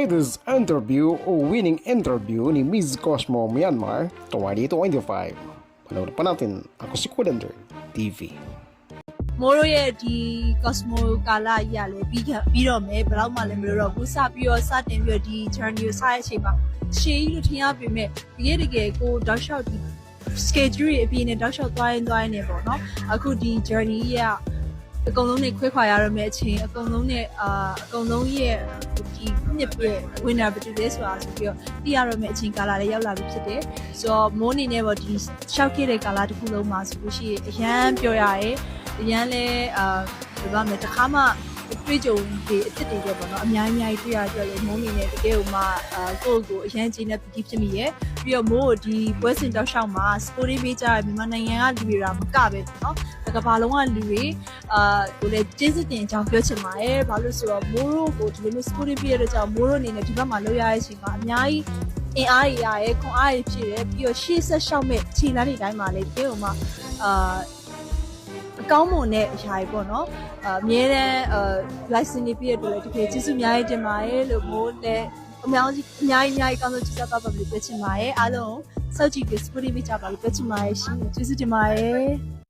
latest interview o winning interview ni Miss Cosmo Myanmar 2025. Panood pa natin ako si Codander TV. Moro ye di Cosmo Kala ကြီးရလဲပြီးတော့မယ်ဘယ်တော့မှလည်းမလို့တော့ဘူးစပြီးတော့စတင်ပြီးတော့ဒီ journey ကိုစတဲ့အချိန်မှာရှေးကြီးလို့ထင်ရပေမဲ့တကယ်ကိုတောက်လျှောက်ဒီ schedule အပြည့်နဲ့တောက်လျှောက်သွားရင်နေပေါ့နော်အခုဒီ journey ကအကုန်လုံးနဲ့ခွဲခွာရရမယ့်အချိန်အကုန်လုံးနဲ့အကုန်လုံးရဲ့ဒီနှစ်ပြည့် winner ဘယ်သူလဲဆိုတာဆိုပြီးတော့သိရရမယ့်အချိန်ကာလလည်းရောက်လာပြီဖြစ်တယ်ဆိုတော့မိုးနေနဲ့ပေါ့ဒီရှောက်ခဲ့တဲ့ကာလတစ်ခုလုံးမှာဆိုလို့ရှိရင်အရန်ပြောရတယ်အရန်လဲဒီဘာမှတခါမှတွေ့ကြုံဒီအစ်စ်တွေပေါ့နော်အများကြီးတွေ့ရကြလေမိုးနေနဲ့တကယ်ကိုမှကိုယ့်ကိုအရန်ကြီးနဲ့ပီတိဖြစ်မိရဲ့ပြီးတော့မိုးဒီပွဲစဉ်တောက်လျှောက်မှာ sporting ပေးကြရမြန်မာနိုင်ငံကလူတွေကမကပဲနော်ကမ္ဘာလုံးကလူတွေကိုလည်းကျင်းစစ်တင်အကြောင်းပြောချင်ပါတယ်ဘာလို့ဆိုတော့မိုးတို့ကိုဒီလိုမျိုး sporting ပေးရတဲ့ကြောင့်မိုးတို့အနေနဲ့ဒီဘက်မှာလောက်ရတဲ့အချိန်မှာအများကြီးအင်အားရရဲခွန်အားရဖြစ်တယ်ပြီးတော့ရှေ့ဆက်လျှောက်မဲ့ခြေလမ်းတွေတိုင်းမှာလည်းတကယ်ကိုမှအကောင်းမွန်တဲ့အရာတွေပေါ့နော်အမြဲတမ်းlicense နေပြည့်တဲ့အတွက်လည်းတကယ်ကျေးဇူးအများကြီးတင်ပါတယ်လို့မိုးလည်းအများကြီးကောင်းဆုံးကျေးဇူးပါပါလို့ပြောချင်ပါတယ်အားလုံးစောင့်ကြည့်ပြီး support ပေးကြပါလို့ပြောချင်ပါတယ်ရှင်ကျေးဇူးတင်ပါတယ်